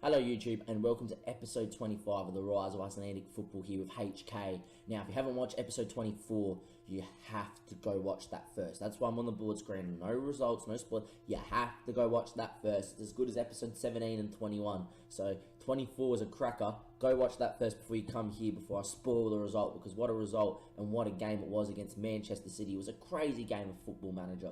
Hello YouTube and welcome to episode 25 of the Rise of Icelandic Football here with HK. Now if you haven't watched episode 24, you have to go watch that first. That's why I'm on the board screen. No results, no spoil. You have to go watch that first. It's as good as episode 17 and 21. So 24 is a cracker. Go watch that first before you come here, before I spoil the result, because what a result and what a game it was against Manchester City. It was a crazy game of Football Manager.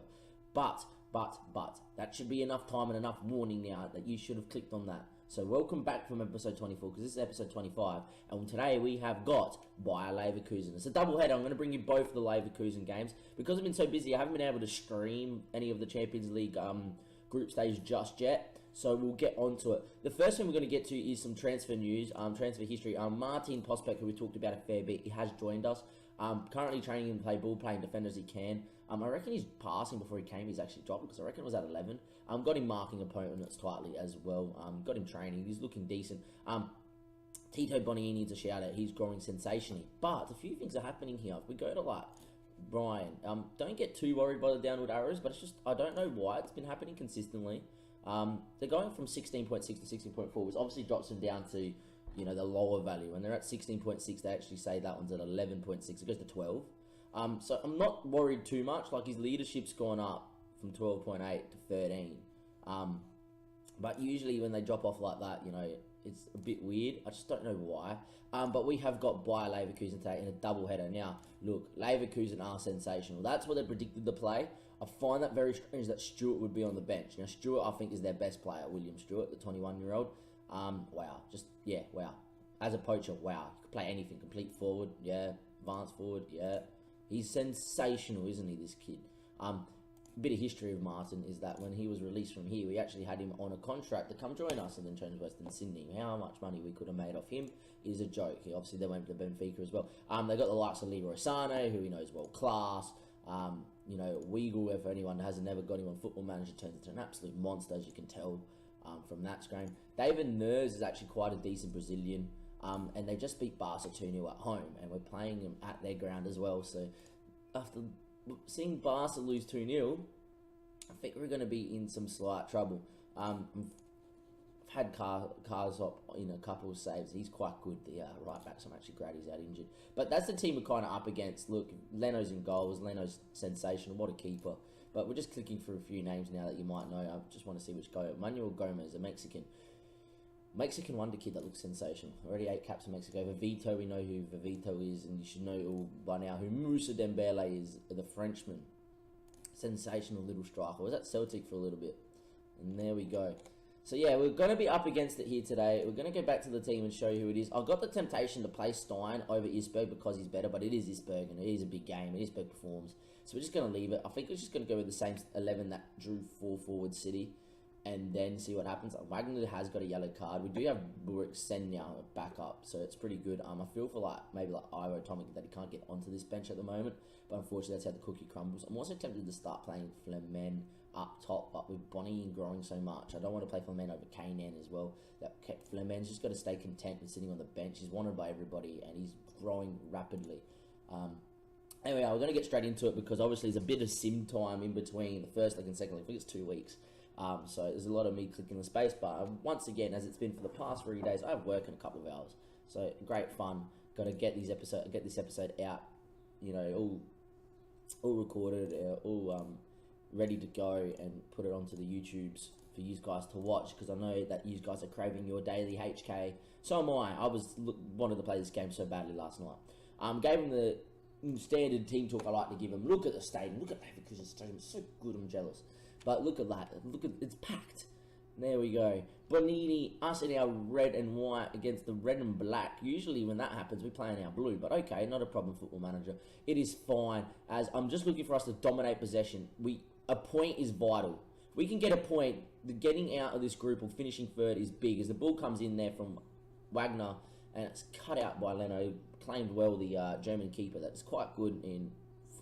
But that should be enough time and enough warning now that you should have clicked on that. So welcome back from episode 24, because this is episode 25, and today we have got Bayer Leverkusen. It's a double header. I'm going to bring you both of the Leverkusen games. Because I've been so busy, I haven't been able to stream any of the Champions League group stage just yet, so we'll get onto it. The first thing we're going to get to is some transfer news, transfer history. Martin Pospek, who we talked about a fair bit, he has joined us. Currently training and play ball, playing defender as he can. I reckon he's passing before he came. He's actually dropped because I reckon it was at 11. Got him marking opponents tightly as well. Got him training. He's looking decent. Tito Bonini needs a shout out. He's growing sensationally. But a few things are happening here. If we go to like Brian, don't get too worried by the downward arrows, but it's just I don't know why it's been happening consistently. They're going from 16.6 to 16.4, which obviously drops them down to, you know, the lower value. When they're at 16.6, they actually say that one's at 11.6. It goes to 12. So I'm not worried too much. Like, his leadership's gone up from 12.8 to 13. But usually when they drop off like that, you know, it's a bit weird. I just don't know why. But we have got Bayer Leverkusen today in a double header. Now, look, Leverkusen are sensational. That's what they predicted to play. I find that very strange that Stewart would be on the bench. Now, Stewart, I think, is their best player. William Stewart, the 21-year-old. Wow. Wow. As a poacher, wow. He could play anything. Complete forward, yeah. Advanced forward, yeah. He's sensational, isn't he, this kid? Bit of history of Martin is that when he was released from here, we actually had him on a contract to come join us and then change Western Sydney. How much money we could have made off him is a joke. Obviously, they went to Benfica as well. They got the likes of Leroy Sane, who we know is world class. You know, Weigl, if anyone has never got him on Football Manager, turns into an absolute monster, as you can tell from that screen. David Ners is actually quite a decent Brazilian. And they just beat Barca 2-0 at home, and we're playing them at their ground as well. So after seeing Barca lose 2-0, I think we're going to be in some slight trouble. I've had Karsop in a couple of saves. He's quite good, the right back, so I'm actually glad he's out injured. But that's the team we're kind of up against. Look, Leno's in goals. Leno's sensational. What a keeper. But we're just clicking through a few names now that you might know. I just want to see which go. Manuel Gomez, a Mexican wonder kid that looks sensational. Already 8 caps in Mexico. Vivito, we know who Vivito is, and you should know all by now who Moussa Dembele is, the Frenchman. Sensational little striker. Was at Celtic for a little bit. And there we go. So yeah, we're going to be up against it here today. We're going to go back to the team and show you who it is. I've got the temptation to play Stein over Isberg because he's better, but it is Isberg, and it is a big game, and Isberg performs. So we're just going to leave it. I think we're just going to go with the same 11 that drew 4 forward City, and then see what happens. Wagner has got a yellow card. We do have Burik Sen now back up, so it's pretty good. I feel for maybe Iro Tomic that he can't get onto this bench at the moment, but unfortunately that's how the cookie crumbles. I'm also tempted to start playing Flemen up top, but with Bonnie growing so much, I don't want to play Flemen over Kanan as well. That kept Flemen's just got to stay content with sitting on the bench. He's wanted by everybody, and he's growing rapidly. Anyway, we're going to get straight into it because obviously there's a bit of sim time in between the first leg and second leg. I think it's 2 weeks. So there's a lot of me clicking the space bar. Once again, as it's been for the past 3 days, I have work in a couple of hours. So great fun. Got to get this episode out. You know, all recorded, all ready to go, and put it onto the YouTubes for you guys to watch, because I know that you guys are craving your daily HK. So am I. I wanted to play this game so badly last night. Gave him the standard team talk I like to give him. Look at the stadium. Look at Leverkusen Stadium. It's so good. I'm jealous. But look at that. It's packed. There we go. Bonini, us in our red and white against the red and black. Usually when that happens, we play in our blue. But okay, not a problem, Football Manager. It is fine, as I'm just looking for us to dominate possession. A point is vital. If we can get a point, the getting out of this group or finishing third is big, as the ball comes in there from Wagner, and it's cut out by Leno. Claimed well the German keeper. That's quite good in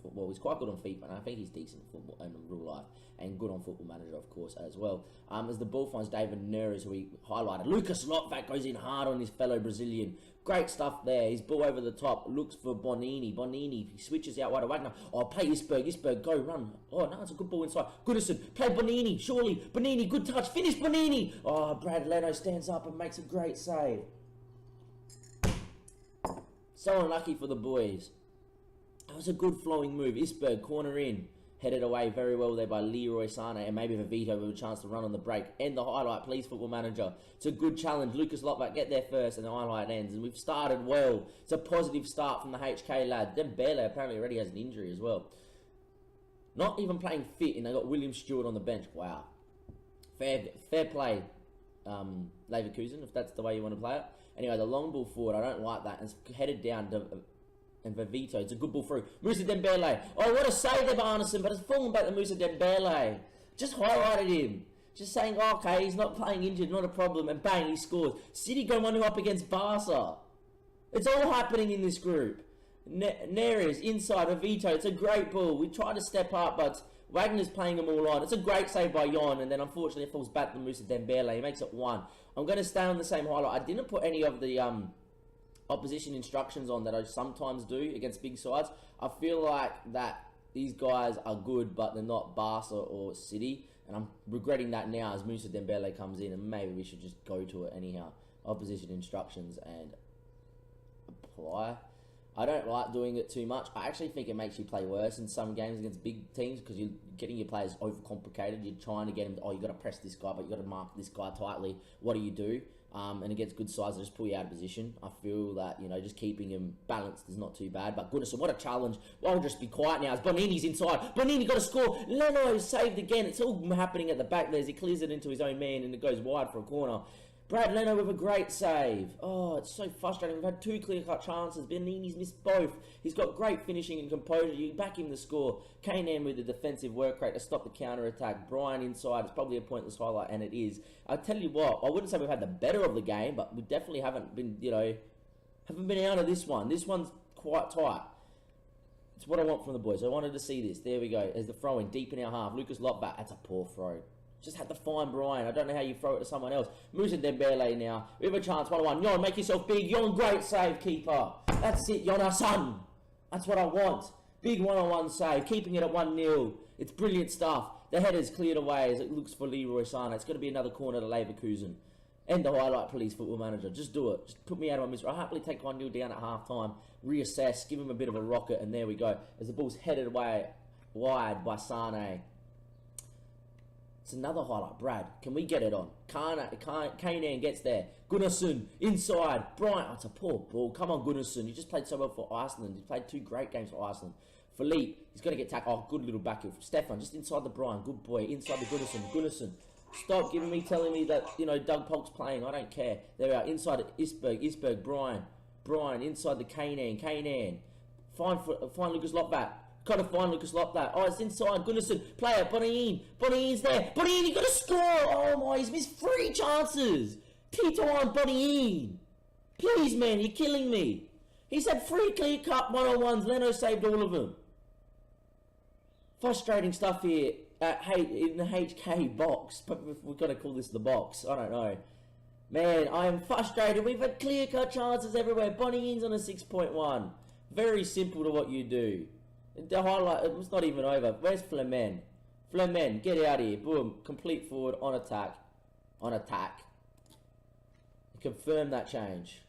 well, he's quite good on FIFA, and I think he's decent at football and in real life, and good on Football Manager, of course, as well. As the ball finds David Neres, who we highlighted. Lucas Lotvak goes in hard on his fellow Brazilian. Great stuff there. His ball over the top, looks for Bonini. Bonini, he switches out wide to Wagner. Oh, play Isberg. Isberg, go, run. Oh, no, it's a good ball inside. Goodison, play Bonini, surely. Bonini, good touch. Finish Bonini. Oh, Brad Leno stands up and makes a great save. So unlucky for the boys. That was a good flowing move. Isberg, corner in. Headed away very well there by Leroy Sané, and maybe Vavito with a chance to run on the break. End the highlight, please, Football Manager. It's a good challenge. Lucas Lotvak, get there first, and the highlight ends. And we've started well. It's a positive start from the HK lad. Dembele apparently already has an injury as well. Not even playing fit, and they got William Stewart on the bench. Wow. Fair play, Leverkusen, if that's the way you want to play it. Anyway, the long ball forward, I don't like that. It's headed down to... And Vavito, it's a good ball through. Musa Dembele. Oh, what a save there by Arneson, but it's fallen back to Musa Dembele. Just highlighted him. Just saying, oh, okay, he's not playing injured, not a problem. And bang, he scores. City go 1-0 up against Barca. It's all happening in this group. Neres, inside, Vavito. It's a great ball. We try to step up, but Wagner's playing them all on. It's a great save by Jon, and then unfortunately it falls back to Musa Dembele. He makes it 1. I'm going to stay on the same highlight. I didn't put any of the... opposition instructions on that I sometimes do against big sides. I feel like that these guys are good, but they're not Barca or City, and I'm regretting that now as Musa Dembele comes in, and maybe we should just go to it anyhow. Opposition instructions and apply. I don't like doing it too much. I actually think it makes you play worse in some games against big teams because you're getting your players overcomplicated. You're trying to get them, oh, you got to press this guy, but you got to mark this guy tightly. What do? And against good sides, they just pull you out of position. I feel that, just keeping him balanced is not too bad. But goodness, what a challenge. I'll just be quiet now as Bonini's inside. Bonini got to score. Leno saved again. It's all happening at the back there as he clears it into his own man and it goes wide for a corner. Brad Leno with a great save. Oh, it's so frustrating. We've had 2 clear-cut chances. Bonini's missed both. He's got great finishing and composure. You back him to score. Kane with the defensive work rate to stop the counter-attack. Brian inside. It's probably a pointless highlight, and it is. I tell you what, I wouldn't say we've had the better of the game, but we definitely haven't been, haven't been out of this one. This one's quite tight. It's what I want from the boys. I wanted to see this. There we go. There's the throw-in deep in our half. Lucas Lotvak. That's a poor throw. Just had to find Brian. I don't know how you throw it to someone else. Musa Dembele now. We have a chance. 1-1. Jon, make yourself big. Jon, great save, keeper. That's it, Jon, our son. That's what I want. Big 1-on-1 save. Keeping it at 1-0. It's brilliant stuff. The header's cleared away as it looks for Leroy Sané. It's going to be another corner to Leverkusen. End the highlight, please, Football Manager. Just do it. Just put me out of my misery. I'll happily take 1-0 down at half-time. Reassess. Give him a bit of a rocket. And there we go. As the ball's headed away wide by Sané. It's another highlight. Brad, can we get it on? Kane gets there. Gunnarsson, inside. Bryant, oh, it's a poor ball. Come on, Gunnarsson. You just played so well for Iceland. You played 2 great games for Iceland. Philippe, he's got to get tackled. Oh, good little back heel. Stefan, just inside the Bryant. Good boy. Inside the Gunnarsson. Stop telling me that, Doug Polk's playing. I don't care. There we are. Inside Isberg, Brian, inside the Kane. Find Lucas Lotvak. Got to find Lucas Lotvak. Oh, it's inside. Gunnarsson. Play it. Bonini's there. Bonini got to score. Oh, my. He's missed 3 chances. Tito on Bonini. Please, man. You're killing me. He's had 3 clear-cut 1-on-1s. Leno saved all of them. Frustrating stuff here in the HK box. But we've got to call this the box. I don't know. Man, I am frustrated. We've had clear-cut chances everywhere. Bonini's on a 6.1. Very simple to what you do. The highlight, it was not even over. Where's Flemen? Flemen, get out of here. Boom. Complete forward on attack. Confirm that change.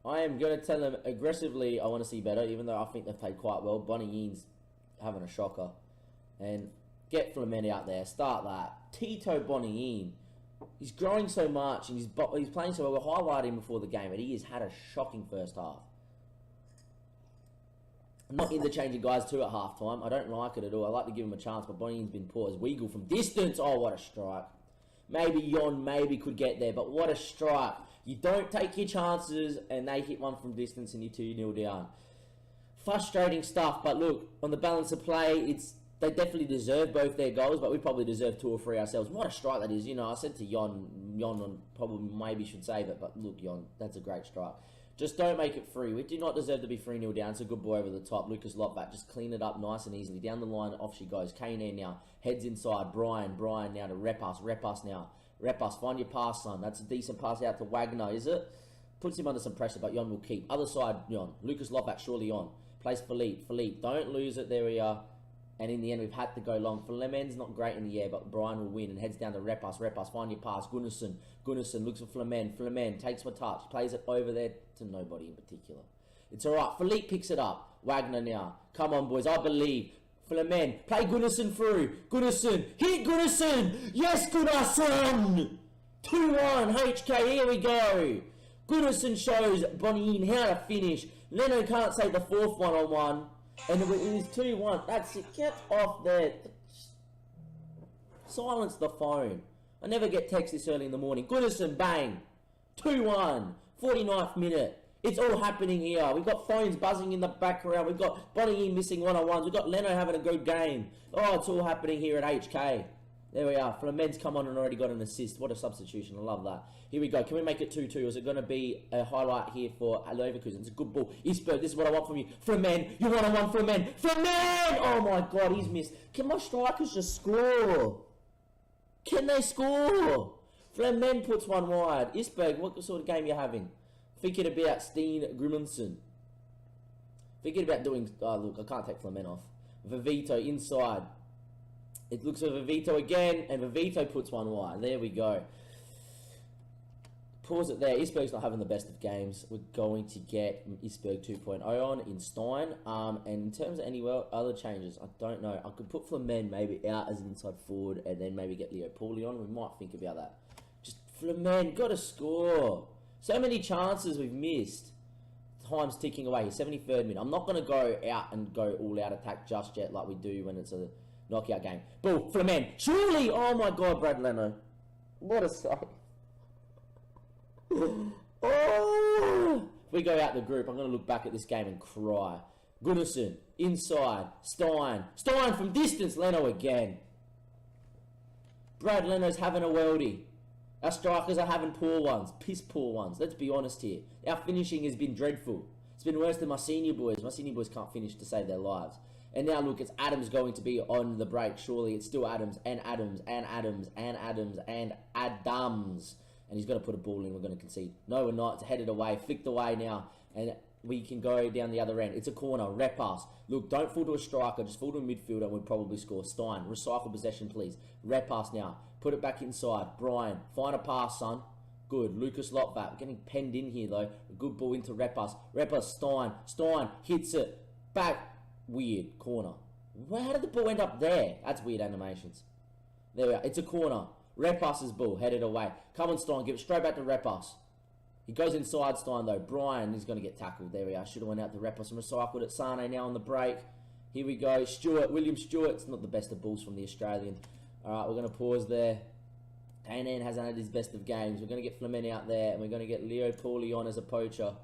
I am going to tell them aggressively I want to see better, even though I think they've played quite well. Bonini's having a shocker. And get Flemen out there. Start that. Tito Bonini. He's growing so much and he's playing so well. We'll highlight him before the game, and he has had a shocking first half. I'm not interchanging guys too at half-time. I don't like it at all. I like to give him a chance, but Bonini's been poor. As Weigl from distance. Oh, what a strike. Maybe Jon could get there, but what a strike. You don't take your chances, and they hit one from distance, and you're 2-0 down. Frustrating stuff, but look, on the balance of play, they definitely deserve both their goals, but we probably deserve 2 or 3 ourselves. What a strike that is. I said to Jon probably maybe should save it, but look, Jon, that's a great strike. Just don't make it free. We do not deserve to be 3-0 down. It's a good boy over the top. Lucas Lotvat, just clean it up nice and easily. Down the line, off she goes. Kane now, heads inside. Brian now to Repas now. Repas, find your pass, son. That's a decent pass out to Wagner, is it? Puts him under some pressure, but Jon will keep. Other side, Jon. Lucas Lotvat surely on. Plays Philippe, don't lose it. There we are. And in the end, we've had to go long. Flemen's not great in the air, but Brian will win and heads down to Repas. Find your pass. Gunnarsson looks for Flemen takes my touch. Plays it over there to nobody in particular. It's all right. Philippe picks it up. Wagner now. Come on, boys. I believe. Flemen. Play Gunnarsson through. Hit Gunnarsson. Yes, Gunnarsson. 2-1. HK. Here we go. Gunnarsson shows Bonnin how to finish. Leno can't say the fourth one-on-one. And it was 2-1. That's it. Get off there. Silence the phone. I never get text this early in the morning. Goodison, bang. 2-1. 49th minute. It's all happening here. We've got phones buzzing in the background. We've got Bonnie missing one-on-ones. We've got Leno having a good game. Oh, it's all happening here at HK. There we are. Flemen's come on and already got an assist. What a substitution. I love that. Here we go. Can we make it 2-2? Is it going to be a highlight here for Leverkusen? It's a good ball. Isberg, this is what I want from you. Flemen, you one-on-one Flemen. Flemen! Oh my God, he's missed. Can my strikers just score? Can they score? Flemen puts one wide. Isberg, what sort of game are you having? Thinking about Steen Grimmonson. Thinking about doing... Oh, look, I can't take Flemen off. Vivito inside. It looks for Vivito again, and Vivito puts one wide. There we go. Pause it there. Isberg's not having the best of games. We're going to get Isberg 2.0 on in Stein. And in terms of any other changes, I don't know. I could put Flemen maybe out as an inside forward and then maybe get Leo Pauli on. We might think about that. Just Flemen, got to score. So many chances we've missed. Time's ticking away. 73rd minute. I'm not going to go out and go all out attack just yet like we do when it's a knockout game. Ball, Flemen. Surely! Oh my God, Brad Leno. What a save. Oh! If we go out the group, I'm going to look back at this game and cry. Gunnarsson, inside, Stein from distance, Leno again. Brad Leno's having a worldie. Our strikers are having poor ones, piss poor ones. Let's be honest here. Our finishing has been dreadful. It's been worse than my senior boys. My senior boys can't finish to save their lives. And now look, it's Adams going to be on the break. Surely it's still Adams and Adams and Adams and Adams and Adams. And he's going to put a ball in. We're going to concede. No, we're not. It's headed away. Flicked away now. And we can go down the other end. It's a corner. Rep pass. Look, don't fall to a striker. Just fall to a midfielder and we'll probably score. Stein, recycle possession, please. Rep pass now. Put it back inside. Brian, find a pass, son. Good. Lucas Lotvat. We're getting penned in here, though. A good ball into Repas. Repas, Stein hits it. Back. Weird. Corner. How did the ball end up there? That's weird animations. There we are. It's a corner. Repas's ball. Headed away. Come on, Stein. Give it straight back to Repas. He goes inside Stein, though. Brian is going to get tackled. There we are. Should have went out to Repas and recycled it. Sane now on the break. Here we go. William Stewart. It's not the best of balls from the Australian. Alright, we're going to pause there. Kanan hasn't had his best of games. We're going to get Flemen out there. And we're going to get Leo Pauli on as a poacher.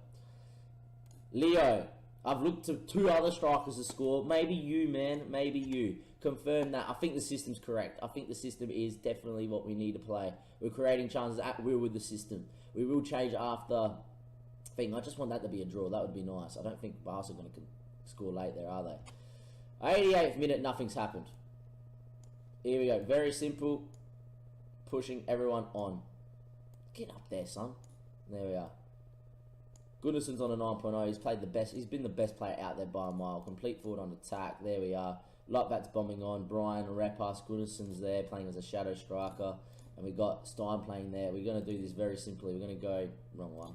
Leo. I've looked to two other strikers to score. Maybe you, man. Maybe you. Confirm that. I think the system's correct. I think the system is definitely what we need to play. We're creating chances at will with the system. We will change after thing. I just want that to be a draw. That would be nice. I don't think Barca are going to score late there, are they? 88th minute, nothing's happened. Here we go. Very simple. Pushing everyone on. Get up there, son. There we are. Goodnesson's on a 9.0. He's played the best. He's been the best player out there by a mile. Complete forward on attack. There we are. Lotvat's bombing on. Brian, Repas, Goodnesson's there playing as a shadow striker. And we got Stein playing there. We're going to do this very simply. We're going to go... Wrong one.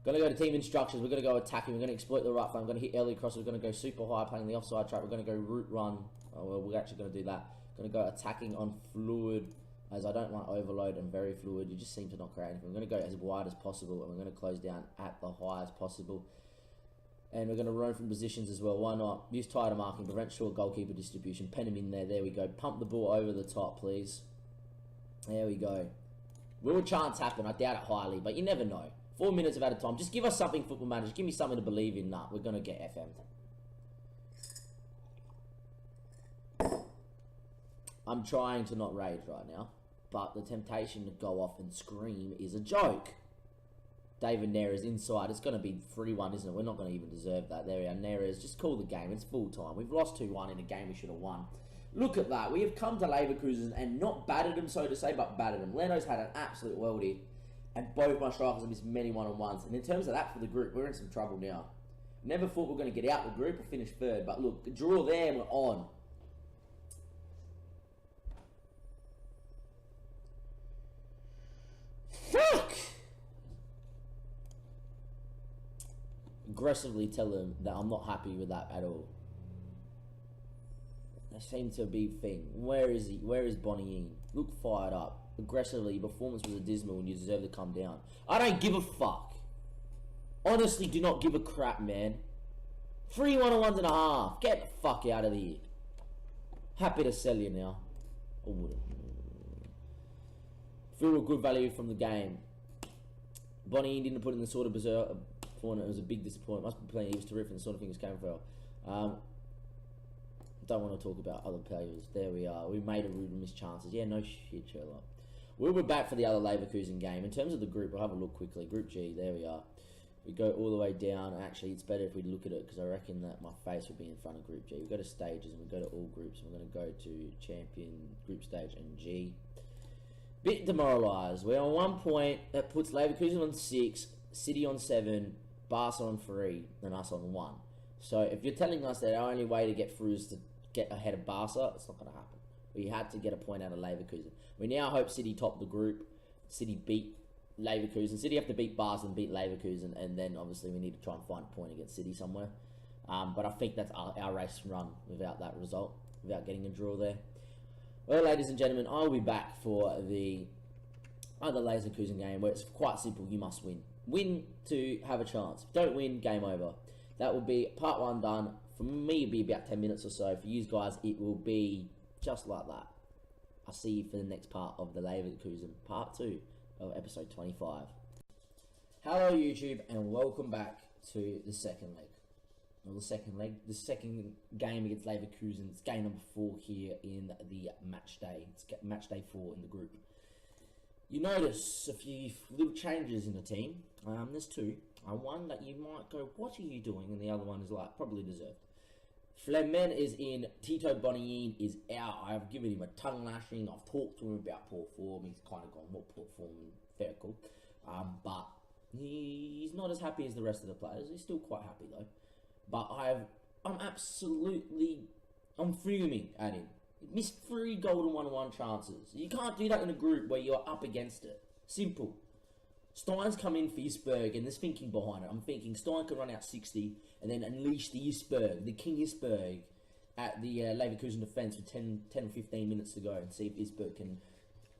Going to go to team instructions. We're going to go attacking. We're going to exploit the right flank. We're going to hit early cross. We're going to go super high playing the offside track. We're going to go route run. Oh, well, we're actually going to do that. Going to go attacking on fluid, as I don't want overload and very fluid. You just seem to not create anything. We're going to go as wide as possible, and we're going to close down at the high as possible. And we're going to roam from positions as well. Why not? Use tighter marking, prevent short goalkeeper distribution. Pen him in there. There we go. Pump the ball over the top, please. There we go. Will a chance happen? I doubt it highly, but you never know. 4 minutes of added time. Just give us something, football manager. Give me something to believe in. Nah, we're going to get FM'd. I'm trying to not rage right now, but the temptation to go off and scream is a joke. David Neres inside. It's going to be 3-1, isn't it? We're not going to even deserve that. There we are. Neres, just call the game. It's full time. We've lost 2-1 in a game we should have won. Look at that. We have come to Leverkusen and not battered them, so to say, but battered them. Leno's had an absolute worldie, and both my strikers have missed many one-on-ones. And in terms of that for the group, we're in some trouble now. Never thought we were going to get out the group or finish third, but look, draw there, we're on. Fuck! Aggressively tell them that I'm not happy with that at all. That seems to be a thing. Where is he? Where is Bonnie? Look fired up. Aggressively, your performance was abysmal and you deserve to come down. I don't give a fuck. Honestly, do not give a crap, man. 3 1-on-1.5. Get the fuck out of here. Happy to sell you now. I wouldn't. Feel a good value from the game. Bonnie didn't put in the sort of berserk. It was a big disappointment. Must be playing. He was terrific. The sort of things came for. Don't want to talk about other players. There we are. We made a rude and missed chances. Yeah, no shit, Sherlock. We'll be back for the other Leverkusen game. In terms of the group, I'll have a look quickly. Group G, there we are. We go all the way down. Actually, it's better if we look at it because I reckon that my face will be in front of Group G. We go to stages and we go to all groups. We're going to go to champion group stage and G. Bit demoralised. We're on 1 point. That puts Leverkusen on 6, City on 7, Barca on 3, and us on 1. So if you're telling us that our only way to get through is to get ahead of Barca, it's not going to happen. We had to get a point out of Leverkusen. We now hope City top the group. City beat Leverkusen. City have to beat Barca and beat Leverkusen, and then obviously we need to try and find a point against City somewhere. But I think that's our race run without that result, without getting a draw there. Well, ladies and gentlemen, I'll be back for the other Leverkusen game where it's quite simple. You must win. Win to have a chance. If you don't win, game over. That will be part 1 done. For me, it'll be about 10 minutes or so. For you guys, it will be just like that. I'll see you for the next part of the Leverkusen, part 2 of episode 25. Hello, YouTube, and welcome back to the second leg. Well, the second game against Leverkusen. It's game number 4 here in the match day. It's match day 4 in the group. You notice a few little changes in the team. There's 2. One that you might go, what are you doing? And the other one is like, probably deserved. Flemen is in, Tito Bonillin is out. I've given him a tongue lashing. I've talked to him about poor form. He's kind of gone, what poor form, fair cool. But he's not as happy as the rest of the players. He's still quite happy though. But I'm fuming at him. He missed 3 golden 1-on-1 chances. You can't do that in a group where you're up against it. Simple. Stein's come in for Isberg, and there's thinking behind it. I'm thinking Stein can run out 60 and then unleash the Isberg, the King Isberg, at the Leverkusen defence with 10 or 15 minutes to go and see if Isberg can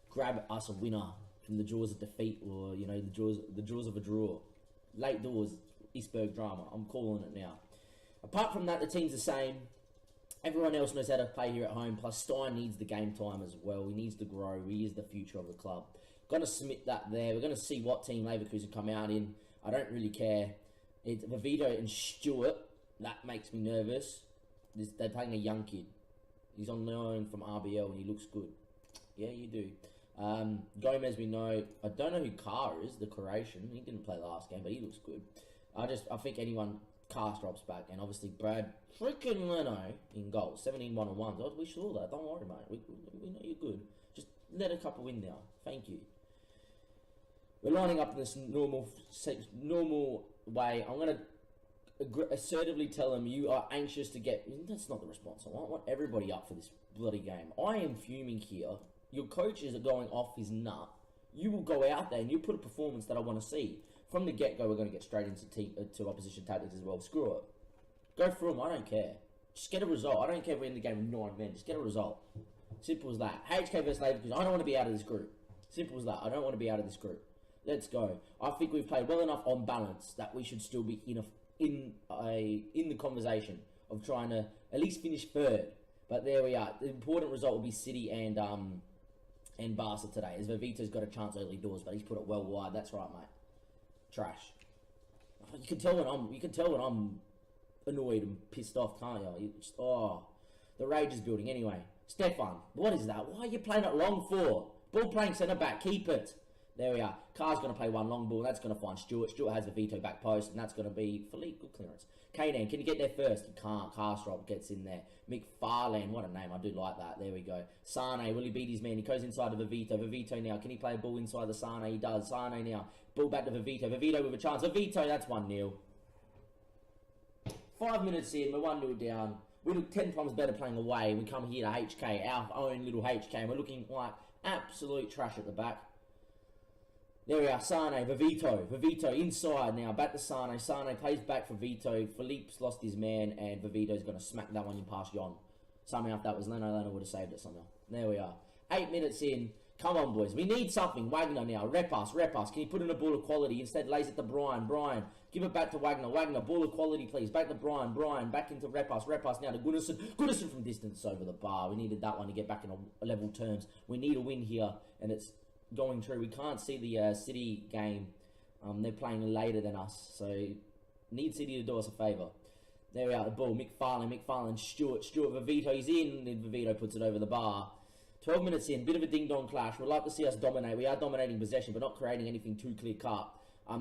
grab us a winner from the jaws of defeat or, you know, the jaws of a draw. Late doors, Isberg drama. I'm calling it now. Apart from that, the team's the same. Everyone else knows how to play here at home, plus Stein needs the game time as well. He needs to grow. He is the future of the club. Going to submit that there. We're going to see what team Leverkusen come out in. I don't really care. It's Vavito and Stewart. That makes me nervous. They're playing a young kid. He's on loan from RBL and he looks good. Yeah, you do. Gomez, we know. I don't know who Carr is, the Croatian. He didn't play last game, but he looks good. I think anyone, Carstrup's back, and obviously Brad freaking Leno in goals. 17 1-on-1s. Oh, we saw that. Don't worry, mate. We know you're good. Just let a couple in now. Thank you. We're lining up in this normal way. I'm going to assertively tell them you are anxious to get... That's not the response I want. I want everybody up for this bloody game. I am fuming here. Your coaches are going off his nut. You will go out there and you put a performance that I want to see. From the get-go, we're going to get straight into opposition tactics as well. Screw it. Go through them. I don't care. Just get a result. I don't care if we're in the game with 9 men. Just get a result. Simple as that. HK versus Leverkusen. I don't want to be out of this group. Simple as that. I don't want to be out of this group. Let's go. I think we've played well enough on balance that we should still be in the conversation of trying to at least finish 3rd. But there we are. The important result will be City and Barca today. As Vavito's got a chance early doors, but he's put it well wide. That's right, mate. Trash. You can tell when I'm annoyed and pissed off, can't you? The rage is building. Anyway, Stefan, what is that? Why are you playing it long for? Ball playing centre back. Keep it. There we are. Carr's going to play one long ball. That's going to find Stewart. Stewart has the veto back post, and that's going to be Philippe. Good clearance. Kanan, can you get there first? You can't. Carstrop gets in there. McFarlane, what a name. I do like that. There we go. Sane, will he beat his man? He goes inside of Vivito. Vivito now. Can he play a ball inside the Sane? He does. Sane now. Ball back to Vivito. Vivito with a chance. Vivito, that's 1-0. 5 minutes in, we're 1-0 down. We look 10 times better playing away. We come here to HK, our own little HK, and we're looking like absolute trash at the back. There we are, Sane, Vivito inside now, back to Sane. Sane plays back for Vito. Philippe's lost his man, and Vivito's going to smack that one in past Jon. Somehow, if that was Leno would have saved it somehow. There we are. 8 minutes in. Come on, boys. We need something. Wagner now. Repas. Can you put in a ball of quality? Instead, lays it to Brian. Give it back to Wagner. Ball of quality, please. Back to Brian. Back into Repas. Now to Gunnarsson from distance over the bar. We needed that one to get back in a level terms. We need a win here, and it's going true. We can't see the City game. They're playing later than us, so need City to do us a favour. There we are. The ball. McFarlane. Stewart. Vivito. He's in, and Vivito puts it over the bar. 12 minutes in, bit of a ding-dong clash. We'd like to see us dominate. We are dominating possession, but not creating anything too clear-cut.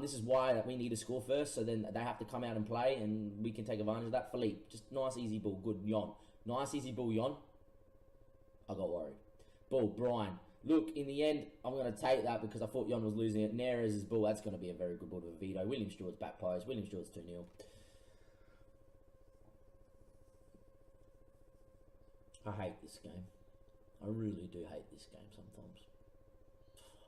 This is why that we need to score first, so then they have to come out and play, and we can take advantage of that. Philippe, just nice, easy ball. Good, Jon. Nice, easy ball, Jon. I got worried. Ball, Brian. Look, in the end, I'm going to take that because I thought Jon was losing it. Neres' ball, that's going to be a very good ball to Vito. William Stewart's back post. William Stewart's 2-0. I hate this game. I really do hate this game sometimes.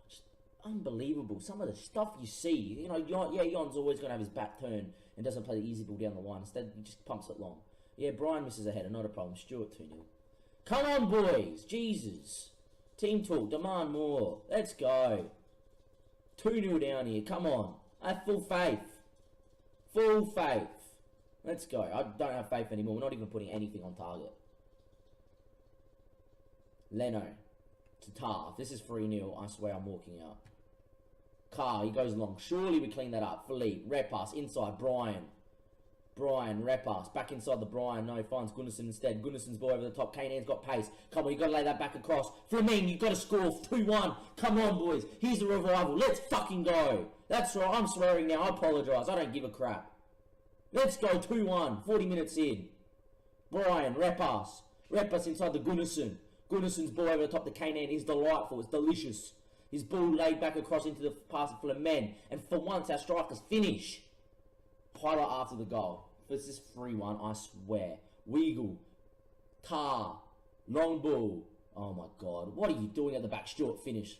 Just unbelievable. Some of the stuff you see. You know, Jon's always going to have his back turned and doesn't play the easy ball down the line. Instead, he just pumps it long. Yeah, Brian misses a header. Not a problem. Stewart 2-0. Come on, boys. Jesus. Team talk. Demand more. Let's go. 2-0 down here. Come on. I have full faith. Full faith. Let's go. I don't have faith anymore. We're not even putting anything on target. Leno to Tar. This is 3-0. I swear I'm walking out. Carr, he goes long. Surely we clean that up. Philippe, Repas, inside. Brian, Repas, back inside the Brian. No, finds Gunnarsson instead. Gunnarsson's ball over the top. Kanan's got pace. Come on, you got to lay that back across. Flaming, you got to score 2-1. Come on, boys. Here's the revival. Let's fucking go. That's right. I'm swearing now. I apologise. I don't give a crap. Let's go 2-1. 40 minutes in. Brian, Repas inside the Gunnarsson. Gunnarsson's ball over the top to Kanan is delightful. It's delicious. His ball laid back across into the pass for the men. And for once, our strikers finish. Highlight after the goal. This is 3-1, I swear. Weagle. Tar. Long ball. Oh my God. What are you doing at the back? Stewart, finish.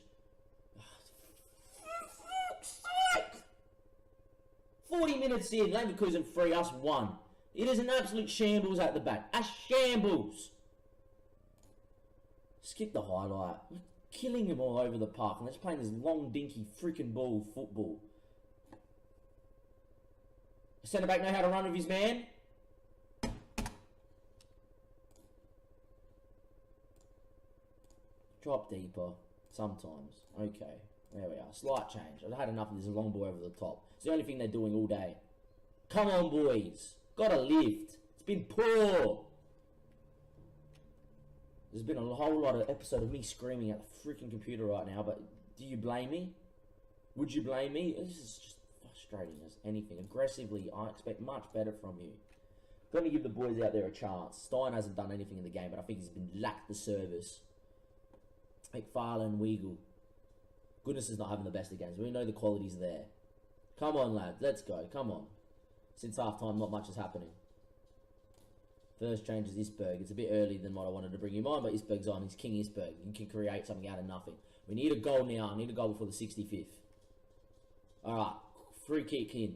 40 minutes in. Leverkusen 3, us 1. It is an absolute shambles at the back. A shambles. Skip the highlight. We're killing them all over the park, and they're just playing this long, dinky, freaking ball football. The centre back know how to run with his man. Drop deeper. Sometimes. Okay. There we are. Slight change. I've had enough of this long ball over the top. It's the only thing they're doing all day. Come on, boys. Gotta lift. It's been poor. There's been a whole lot of episode of me screaming at the freaking computer right now, but do you blame me? Would you blame me? This is just frustrating as anything. Aggressively, I expect much better from you. Going to give the boys out there a chance. Stein hasn't done anything in the game, but I think he's been lacked the service. McFarlane, Weagle. Goodness is not having the best of games. We know the quality's there. Come on, lads. Let's go. Come on. Since half time, not much is happening. First change is Isberg. It's a bit early than what I wanted to bring him on, but Isberg's on. He's King Isberg. He can create something out of nothing. We need a goal now. I need a goal before the 65th. Alright. Free kick in.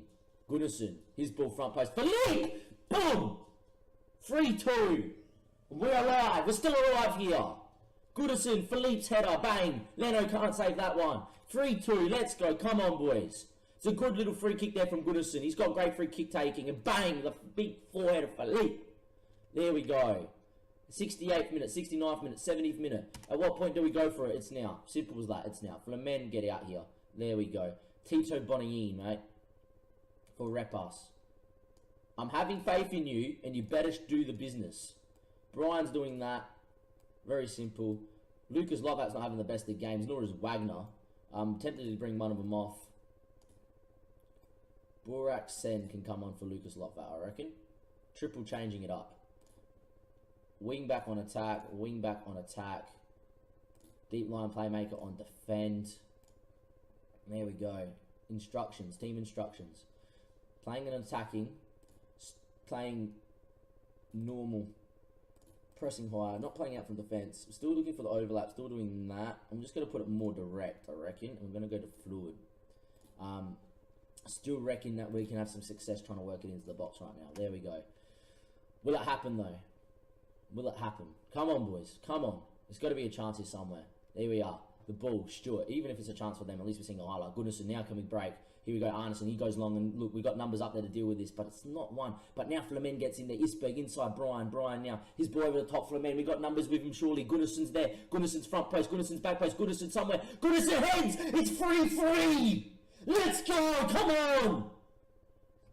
Gunnarsson. His ball front post. Philippe! Boom! 3-2. We're alive. We're still alive here. Gunnarsson. Philippe's header. Bang. Leno can't save that one. 3-2. Let's go. Come on, boys. It's a good little free kick there from Gunnarsson. He's got great free kick taking. And bang! The big forehead of Philippe. There we go. 68th minute, 69th minute, 70th minute. At what point do we go for it? It's now. Simple as that. It's now. Flamen, get out here. There we go. Tito Bonagin, mate. For Repas. I'm having faith in you, and you better do the business. Brian's doing that. Very simple. Lucas Lovat's not having the best of games, nor is Wagner. I'm tempted to bring one of them off. Burak Sen can come on for Lucas Lotvat, I reckon. Triple changing it up. Wing back on attack, wing back on attack. Deep line playmaker on defend. There we go. Instructions, team instructions. Playing and attacking. Playing normal. Pressing higher, not playing out from defence. Still looking for the overlap, still doing that. I'm just going to put it more direct, I reckon. I'm going to go to fluid. Still reckon that we can have some success trying to work it into the box right now. There we go. Will it happen though? Will it happen? Come on, boys. Come on. There's got to be a chance here somewhere. There we are. The ball, Stewart. Even if it's a chance for them, at least we're seeing a highlight. Goodness, and now can we break? Here we go, Arneson. He goes long, and look, we've got numbers up there to deal with this, but it's not one. But now Flamen gets in there. Isberg inside Brian. Brian now. His boy over the top, Flamen. We got numbers with him, surely. Goodnesson's there. Goodnesson's front post. Goodnesson's back post. Goodnesson somewhere. Goodnesson heads! It's 3-3! Let's go! Come on!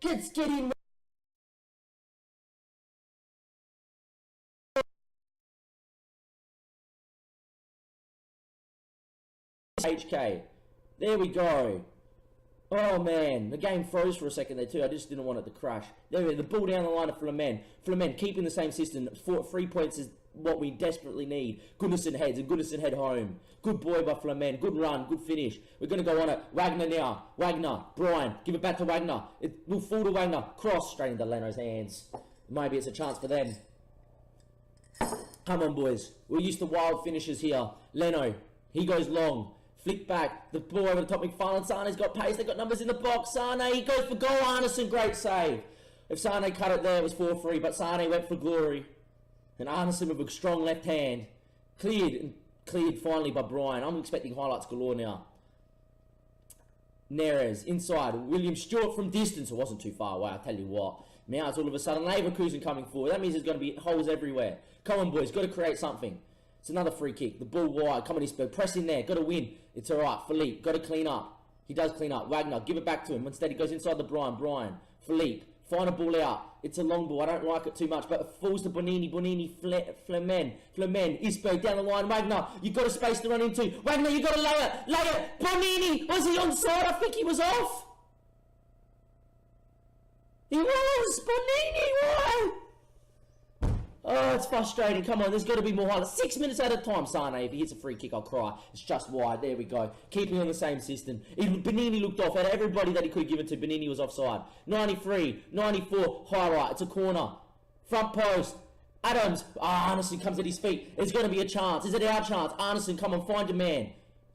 Get in. HK. There we go. Oh man, the game froze for a second there too. I just didn't want it to crash. There we go, the ball down the line of Flamen. Flamen keeping the same system. 3 points is what we desperately need. Goodnesson heads and Goodnesson head home. Good boy by Flamen. Good run, good finish. We're going to go on it. Wagner now. Wagner, Brian, give it back to Wagner. We'll fall to Wagner. Cross straight into Leno's hands. Maybe it's a chance for them. Come on, boys. We're used to wild finishes here. Leno, he goes long. Flick back, the ball over the top, McFarlane. Sane's got pace, they've got numbers in the box. Sane, he goes for goal. Arneson, great save. If Sane cut it there, it was 4-3, but Sane went for glory. And Arneson with a strong left hand. Cleared finally by Brian. I'm expecting highlights galore now. Neres, inside. William Stewart from distance. It wasn't too far away, I'll tell you what. Now it's all of a sudden Leverkusen coming forward. That means there's going to be holes everywhere. Come on, boys, got to create something. It's another free kick. The ball wide. Come on, Isberg. Press in there. Got to win. It's all right. Philippe. Got to clean up. He does clean up. Wagner. Give it back to him. Instead, he goes inside the Brian. Brian. Philippe. Find a ball out. It's a long ball. I don't like it too much, but it falls to Bonini. Bonini. Flamen. Isberg down the line. Wagner. You've got a space to run into. Wagner, you've got to lay it. Lay it. Bonini. Was he onside? I think he was off. He was. Bonini. Why? Oh, it's frustrating. Come on, there's got to be more highlights. 6 minutes at a time, Sane. If he hits a free kick, I'll cry. It's just wide. There we go. Keeping on the same system. Bonini looked off. Out of everybody that he could have given to, Bonini was offside. 93, 94, highlight. It's a corner. Front post. Adams. Arneson comes at his feet. There's going to be a chance. Is it our chance? Arneson, come on, find your man.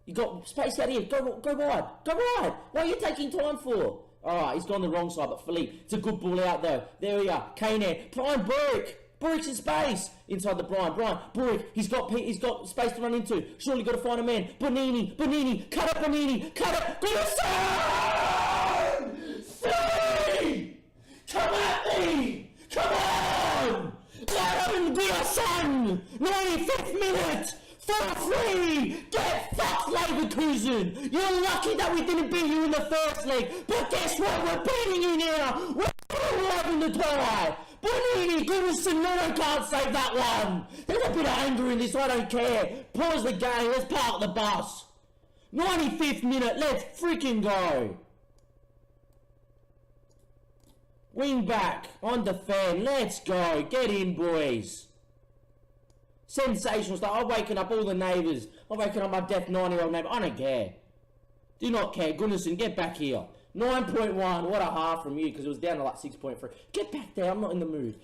You got space out here. Go wide. Go wide. What are you taking time for? Alright, he's gone the wrong side, but Philippe. It's a good ball out, though. There we are. Kane. Brian Burke. Burke's in space inside the Brian. Burke, he's got space to run into. Surely got to find a man. Bonini, cut it, Bonini, cut it. Goodison! 3! Come at me! Come on! Let him Goodison! 95th minute! 4-3! Get fucked, Leverkusen! You're lucky that we didn't beat you in the first leg, but guess what? We're beating you now! We're alive in the tie! Bonini, Goodison, no one can't save that one! There's a bit of anger in this, I don't care. Pause the game, let's park the bus. 95th minute, let's freaking go. Wing back, on defend, let's go. Get in, boys. Sensational stuff. I'm waking up all the neighbours. I'm waking up my deaf 9-year-old neighbour. I don't care. Do not care. Goodison, get back here. 9.1, what a half from you, because it was down to like 6.3. Get back there, I'm not in the mood.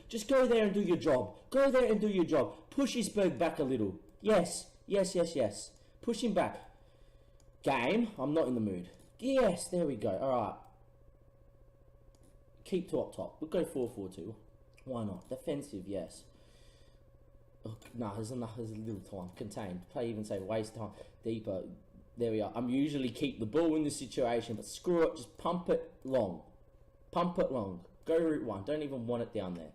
Just go there and do your job. Push Isberg back a little. Yes. Push him back. Game, I'm not in the mood. Yes, there we go, alright. Keep to up top. We'll go 4-4-2. Why not? Defensive, yes. Oh, no, there's a little time. Contained. Play even say waste time. Deeper. There we are. I'm usually keep the ball in this situation, but screw it. Just pump it long. Go route one. Don't even want it down there.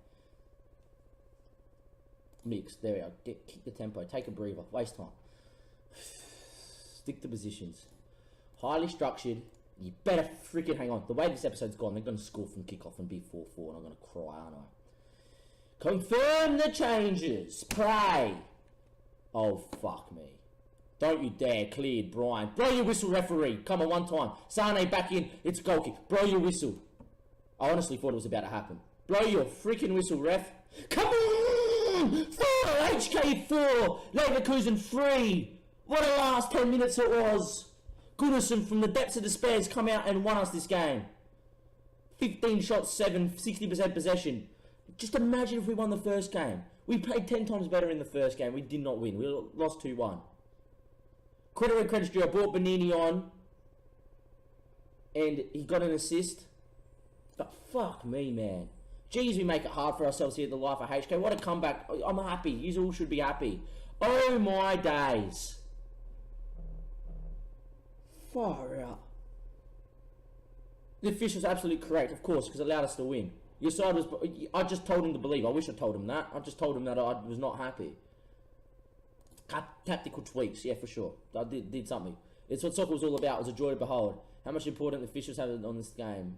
Mix. There we are. Kick the tempo. Take a breather. Waste time. Stick to positions. Highly structured. You better freaking hang on. The way this episode's gone, they're going to score from kickoff and be 4-4, and I'm going to cry, aren't I? Confirm the changes. Play. Oh, fuck me. Don't you dare. Cleared, Brian. Blow your whistle, referee. Come on, one time. Sane back in. It's a goal kick. Blow your whistle. I honestly thought it was about to happen. Blow your freaking whistle, ref. Come on! 4! HK 4! Leverkusen 3! What a last 10 minutes it was. Goodison from the depths of despair has come out and won us this game. 15 shots, 7, 60% possession. Just imagine if we won the first game. We played 10 times better in the first game. We did not win. We lost 2-1. Credit where credit's due. I brought Benini on. And he got an assist. But fuck me, man. Jeez, we make it hard for ourselves here at the Life of HK. What a comeback. I'm happy. You all should be happy. Oh my days. Far out. The official's absolutely correct, of course, because it allowed us to win. Your side was... I just told him to believe. I wish I told him that. I just told him that I was not happy. Tactical tweaks, yeah, for sure. I did something. It's what soccer was all about. It was a joy to behold. How much important the officials have on this game.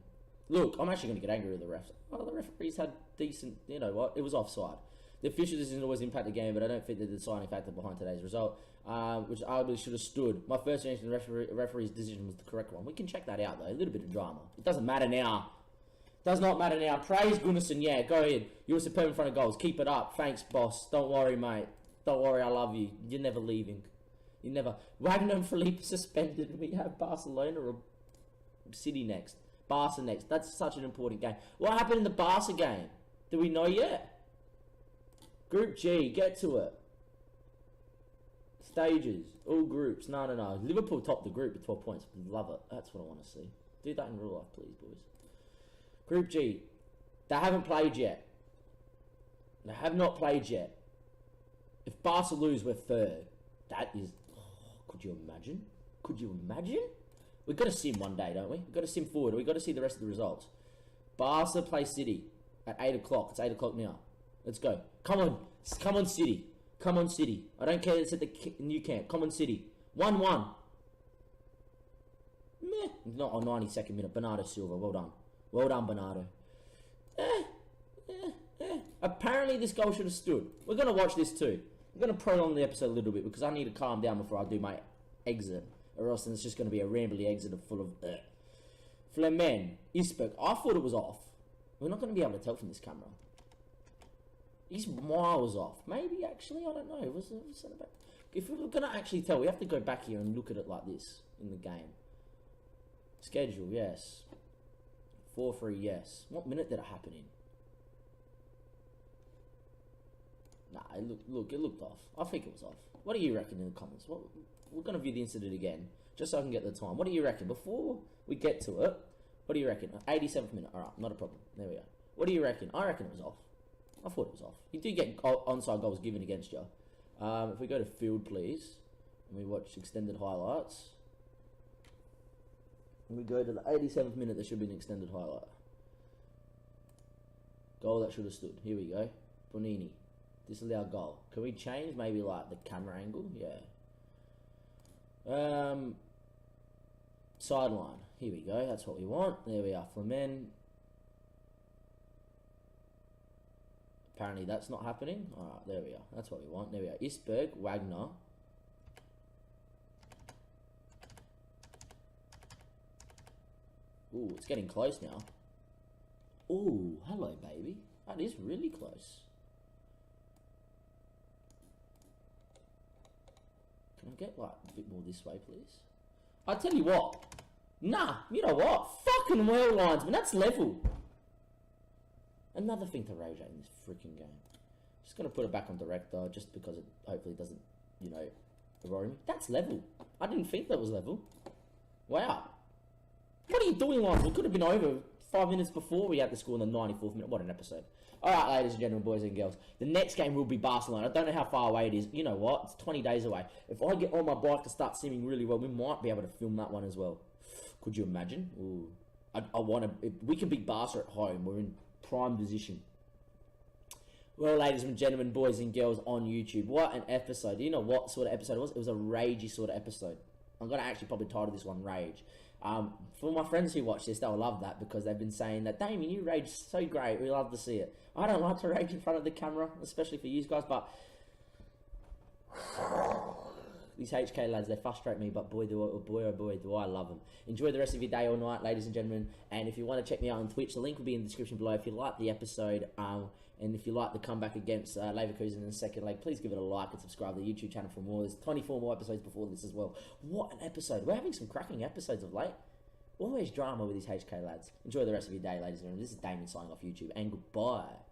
Look, I'm actually going to get angry with the refs. Oh, the referees had decent... You know what? It was offside. The officials doesn't always impact the game, but I don't think they're the deciding factor behind today's result, which arguably should have stood. My first reaction to the referee's decision was the correct one. We can check that out, though. A little bit of drama. It doesn't matter now. Does not matter now. Praise Gunnison. Yeah, go ahead. You were superb in front of goals. Keep it up. Thanks, boss. Don't worry, mate. Don't worry, I love you. You're never leaving. You never... Wagner and Felipe suspended. We have Barcelona or City next. Barca next. That's such an important game. What happened in the Barca game? Do we know yet? Group G. Get to it. Stages. All groups. No. Liverpool topped the group with 12 points. Love it. That's what I want to see. Do that in real life, please, boys. Group G. They haven't played yet. They have not played yet. If Barca lose, we're third. That is... Oh, could you imagine? Could you imagine? We've got to sim one day, don't we? We've got to sim forward. We've got to see the rest of the results. Barca play City at 8 o'clock. It's 8 o'clock now. Let's go. Come on. Come on, City. Come on, City. I don't care it's at the new camp. Come on, City. 1-1. Meh. Not on 92nd minute. Bernardo Silva. Well done. Well done, Bernardo. Apparently this goal should have stood. We're going to watch this too. I'm going to prolong the episode a little bit because I need to calm down before I do my exit. Or else then it's just going to be a rambly exit full of... Flemen. Isberg. I thought it was off. We're not going to be able to tell from this camera. He's miles off. Maybe actually, I don't know. Was it about... If we were going to actually tell, we have to go back here and look at it like this in the game. Schedule, yes. 4-3, yes. What minute did it happen in? Nah, it looked off. I think it was off. What do you reckon in the comments? We're going to view the incident again, just so I can get the time. What do you reckon? Before we get to it, what do you reckon? 87th minute. Alright, not a problem. There we go. What do you reckon? I reckon it was off. I thought it was off. You do get onside goals given against you. If we go to field, please, and we watch extended highlights, and we go to the 87th minute, there should be an extended highlight. Goal that should have stood. Here we go. Bonini. Disallowed goal. Can we change maybe like the camera angle? Yeah. Sideline. Here we go. That's what we want. There we are. Flemen. Apparently that's not happening. Alright, there we are. That's what we want. There we are. Isberg, Wagner. Ooh, it's getting close now. Ooh, hello, baby. That is really close. Can I get like a bit more this way, please? I tell you what. Nah, you know what? Fucking well, linesman. That's level. Another thing to rage at in this freaking game. Just gonna put it back on director just because it hopefully doesn't, you know, worry me. That's level. I didn't think that was level. Wow. What are you doing, linesman? It could have been over 5 minutes before we had to score in the 94th minute. What an episode. Alright, ladies and gentlemen, boys and girls. The next game will be Barcelona. I don't know how far away it is. You know what? It's 20 days away. If I get on my bike to start simming really well, we might be able to film that one as well. Could you imagine? Ooh. I want to... If we can beat Barca at home. We're in prime position. Well, ladies and gentlemen, boys and girls on YouTube, what an episode. Do you know what sort of episode it was? It was a ragey sort of episode. I'm going to actually probably title this one Rage. For my friends who watch this, they'll love that because they've been saying that, Damien, you rage so great. We love to see it. I don't like to rage in front of the camera, especially for you guys, but these HK lads, they frustrate me, but boy, oh boy, do I love them. Enjoy the rest of your day or night, ladies and gentlemen. And if you want to check me out on Twitch, the link will be in the description below. If you like the episode, and if you like the comeback against Leverkusen in the second leg, please give it a like and subscribe to the YouTube channel for more. There's 24 more episodes before this as well. What an episode. We're having some cracking episodes of late. Always drama with these HK lads. Enjoy the rest of your day, ladies and gentlemen. This is Damien signing off YouTube, and goodbye.